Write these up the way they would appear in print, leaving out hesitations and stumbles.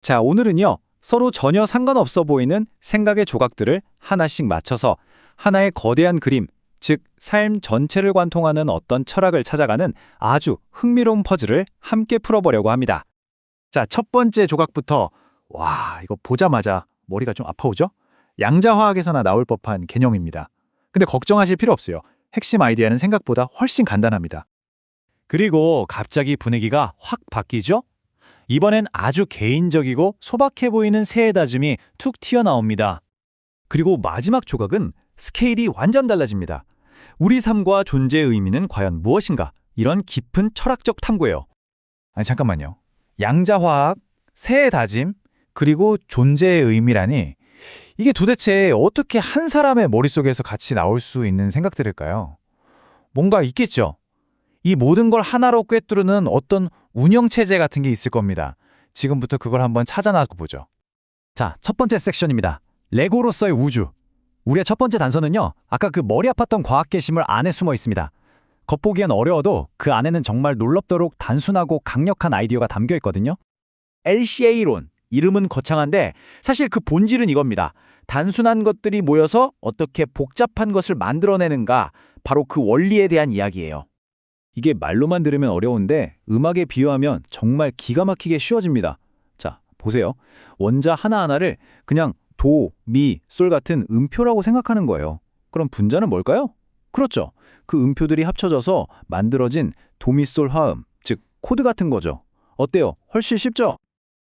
자, 오늘은요, 서로 전혀 상관없어 보이는 생각의 조각들을 하나씩 맞춰서 하나의 거대한 그림, 즉, 삶 전체를 관통하는 어떤 철학을 찾아가는 아주 흥미로운 퍼즐을 함께 풀어보려고 합니다. 자, 첫 번째 조각부터, 와, 이거 보자마자 머리가 좀 아파오죠? 양자화학에서나 나올 법한 개념입니다. 근데 걱정하실 필요 없어요. 핵심 아이디어는 생각보다 훨씬 간단합니다. 그리고 갑자기 분위기가 확 바뀌죠? 이번엔 아주 개인적이고 소박해 보이는 새의 다짐이 툭 튀어나옵니다. 그리고 마지막 조각은 스케일이 완전 달라집니다. 우리 삶과 존재의 의미는 과연 무엇인가? 이런 깊은 철학적 탐구예요. 아니 잠깐만요. 양자화학, 새의 다짐, 그리고 존재의 의미라니 이게 도대체 어떻게 한 사람의 머릿속에서 같이 나올 수 있는 생각들일까요? 뭔가 있겠죠? 이 모든 걸 하나로 꿰뚫는 어떤 운영체제 같은 게 있을 겁니다. 지금부터 그걸 한번 찾아나가 보죠. 자, 첫 번째 섹션입니다. 레고로서의 우주. 우리의 첫 번째 단서는요, 아까 그 머리 아팠던 과학 개심을 안에 숨어 있습니다. 겉보기엔 어려워도 그 안에는 정말 놀랍도록 단순하고 강력한 아이디어가 담겨 있거든요. LCA론, 이름은 거창한데 사실 그 본질은 이겁니다. 단순한 것들이 모여서 어떻게 복잡한 것을 만들어내는가, 바로 그 원리에 대한 이야기예요. 이게 말로만 들으면 어려운데 음악에 비유하면 정말 기가 막히게 쉬워집니다. 자, 보세요. 원자 하나하나를 그냥 도, 미, 솔 같은 음표라고 생각하는 거예요. 그럼 분자는 뭘까요? 그렇죠. 그 음표들이 합쳐져서 만들어진 도미솔 화음, 즉 코드 같은 거죠. 어때요? 훨씬 쉽죠?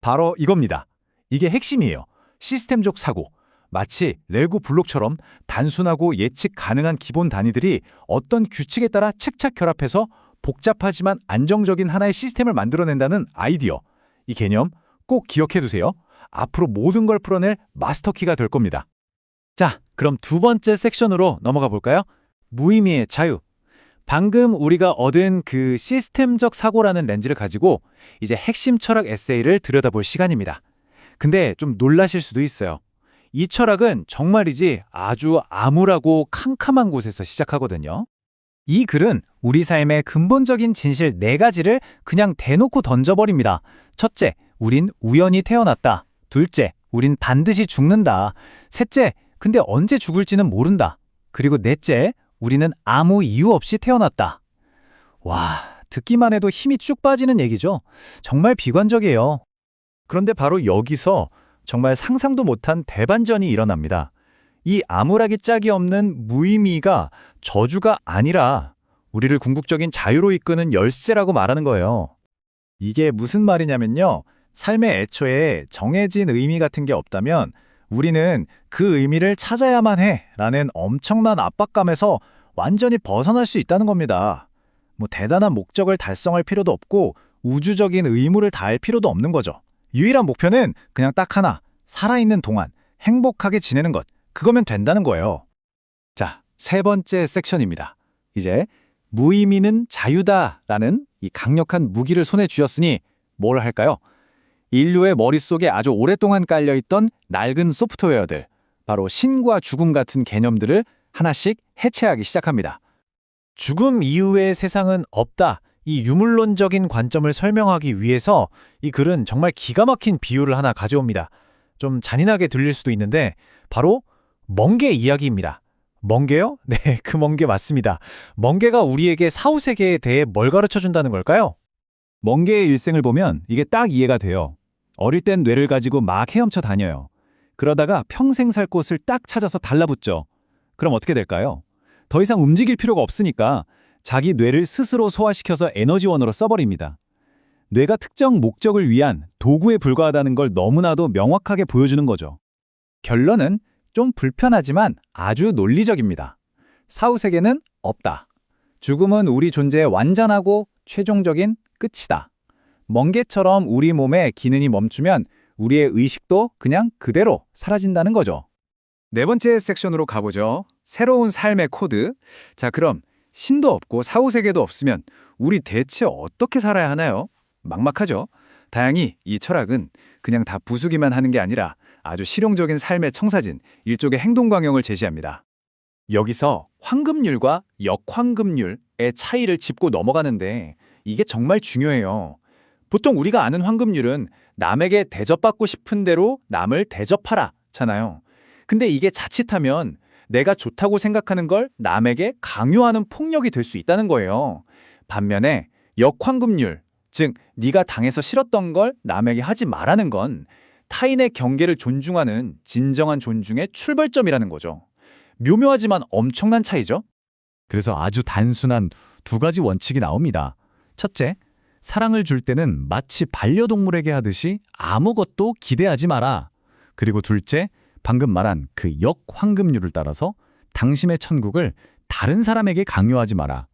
바로 이겁니다. 이게 핵심이에요. 시스템적 사고. 마치 레고 블록처럼 단순하고 예측 가능한 기본 단위들이 어떤 규칙에 따라 착착 결합해서 복잡하지만 안정적인 하나의 시스템을 만들어낸다는 아이디어. 이 개념 꼭 기억해두세요. 앞으로 모든 걸 풀어낼 마스터키가 될 겁니다. 자, 그럼 두 번째 섹션으로 넘어가 볼까요? 무의미의 자유. 방금 우리가 얻은 그 시스템적 사고라는 렌즈를 가지고 이제 핵심 철학 에세이를 들여다볼 시간입니다. 근데 좀 놀라실 수도 있어요. 이 철학은 정말이지 아주 암울하고 캄캄한 곳에서 시작하거든요. 이 글은 우리 삶의 근본적인 진실 4가지를 그냥 대놓고 던져버립니다. 첫째, 우린 우연히 태어났다. 둘째, 우린 반드시 죽는다. 셋째, 근데 언제 죽을지는 모른다. 그리고 넷째, 우리는 아무 이유 없이 태어났다. 와, 듣기만 해도 힘이 쭉 빠지는 얘기죠. 정말 비관적이에요. 그런데 바로 여기서 정말 상상도 못한 대반전이 일어납니다. 이 암울하기 짝이 없는 무의미가 저주가 아니라 우리를 궁극적인 자유로 이끄는 열쇠라고 말하는 거예요. 이게 무슨 말이냐면요. 삶의 애초에 정해진 의미 같은 게 없다면 우리는 그 의미를 찾아야만 해라는 엄청난 압박감에서 완전히 벗어날 수 있다는 겁니다. 뭐 대단한 목적을 달성할 필요도 없고 우주적인 의무를 다할 필요도 없는 거죠. 유일한 목표는 그냥 딱 하나, 살아있는 동안 행복하게 지내는 것, 그거면 된다는 거예요. 자, 세 번째 섹션입니다. 이제 무의미는 자유다라는 이 강력한 무기를 손에 쥐었으니 뭘 할까요? 인류의 머릿속에 아주 오랫동안 깔려있던 낡은 소프트웨어들, 바로 신과 죽음 같은 개념들을 하나씩 해체하기 시작합니다. 죽음 이후의 세상은 없다. 이 유물론적인 관점을 설명하기 위해서 이 글은 정말 기가 막힌 비유를 하나 가져옵니다. 좀 잔인하게 들릴 수도 있는데 바로 멍게 이야기입니다. 멍게요? 네, 그 멍게 맞습니다. 멍게가 우리에게 사후세계에 대해 뭘 가르쳐준다는 걸까요? 멍게의 일생을 보면 이게 딱 이해가 돼요. 어릴 땐 뇌를 가지고 막 헤엄쳐 다녀요. 그러다가 평생 살 곳을 딱 찾아서 달라붙죠. 그럼 어떻게 될까요? 더 이상 움직일 필요가 없으니까 자기 뇌를 스스로 소화시켜서 에너지원으로 써버립니다. 뇌가 특정 목적을 위한 도구에 불과하다는 걸 너무나도 명확하게 보여주는 거죠. 결론은 좀 불편하지만 아주 논리적입니다. 사후세계는 없다. 죽음은 우리 존재의 완전하고 최종적인 끝이다. 멍게처럼 우리 몸의 기능이 멈추면 우리의 의식도 그냥 그대로 사라진다는 거죠. 네 번째 섹션으로 가보죠. 새로운 삶의 코드. 자, 그럼 신도 없고 사후세계도 없으면 우리 대체 어떻게 살아야 하나요? 막막하죠? 다행히 이 철학은 그냥 다 부수기만 하는 게 아니라 아주 실용적인 삶의 청사진, 일종의 행동광형을 제시합니다. 여기서 황금률과 역황금률의 차이를 짚고 넘어가는데 이게 정말 중요해요. 보통 우리가 아는 황금률은 남에게 대접받고 싶은 대로 남을 대접하라잖아요. 근데 이게 자칫하면 내가 좋다고 생각하는 걸 남에게 강요하는 폭력이 될 수 있다는 거예요. 반면에 역황급률, 즉 네가 당해서 싫었던 걸 남에게 하지 말라는 건 타인의 경계를 존중하는 진정한 존중의 출발점이라는 거죠. 묘묘하지만 엄청난 차이죠. 그래서 아주 단순한 두 가지 원칙이 나옵니다. 첫째, 사랑을 줄 때는 마치 반려동물에게 하듯이 아무것도 기대하지 마라. 그리고 둘째, 방금 말한 그 역황금률을 따라서 당신의 천국을 다른 사람에게 강요하지 마라.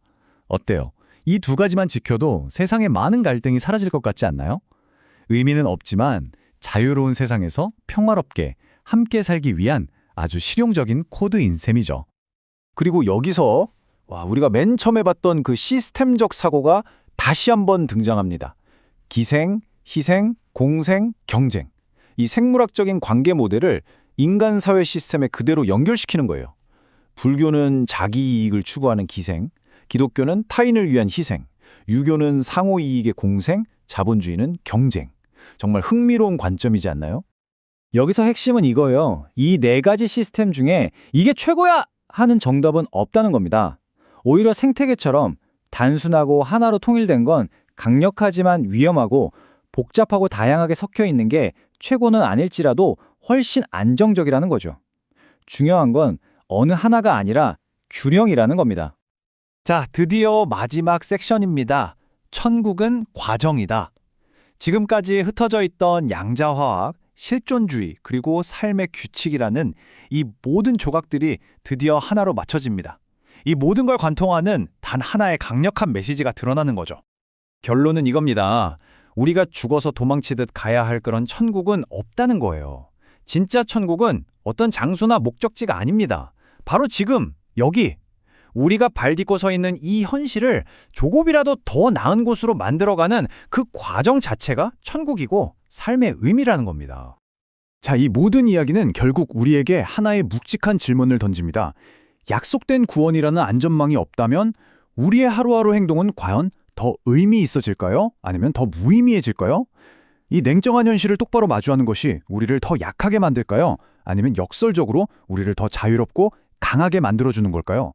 어때요? 이 두 가지만 지켜도 세상의 많은 갈등이 사라질 것 같지 않나요? 의미는 없지만 자유로운 세상에서 평화롭게 함께 살기 위한 아주 실용적인 코드인 셈이죠. 그리고 여기서 우리가 맨 처음에 봤던 그 시스템적 사고가 다시 한번 등장합니다. 기생, 희생, 공생, 경쟁. 이 생물학적인 관계 모델을 인간 사회 시스템에 그대로 연결시키는 거예요. 불교는 자기 이익을 추구하는 기생, 기독교는 타인을 위한 희생, 유교는 상호 이익의 공생, 자본주의는 경쟁. 정말 흥미로운 관점이지 않나요? 여기서 핵심은 이거예요. 이 네 가지 시스템 중에 이게 최고야! 하는 정답은 없다는 겁니다. 오히려 생태계처럼 단순하고 하나로 통일된 건 강력하지만 위험하고 복잡하고 다양하게 섞여 있는 게 최고는 아닐지라도 훨씬 안정적이라는 거죠. 중요한 건 어느 하나가 아니라 균형이라는 겁니다. 자, 드디어 마지막 섹션입니다. 천국은 과정이다. 지금까지 흩어져 있던 양자화학, 실존주의, 그리고 삶의 규칙이라는 이 모든 조각들이 드디어 하나로 맞춰집니다. 이 모든 걸 관통하는 단 하나의 강력한 메시지가 드러나는 거죠. 결론은 이겁니다. 우리가 죽어서 도망치듯 가야 할 그런 천국은 없다는 거예요. 진짜 천국은 어떤 장소나 목적지가 아닙니다. 바로 지금, 여기. 우리가 발 딛고 서 있는 이 현실을 조금이라도 더 나은 곳으로 만들어가는 그 과정 자체가 천국이고 삶의 의미라는 겁니다. 자, 이 모든 이야기는 결국 우리에게 하나의 묵직한 질문을 던집니다. 약속된 구원이라는 안전망이 없다면 우리의 하루하루 행동은 과연 더 의미 있어질까요? 아니면 더 무의미해질까요? 이 냉정한 현실을 똑바로 마주하는 것이 우리를 더 약하게 만들까요? 아니면 역설적으로 우리를 더 자유롭고 강하게 만들어주는 걸까요?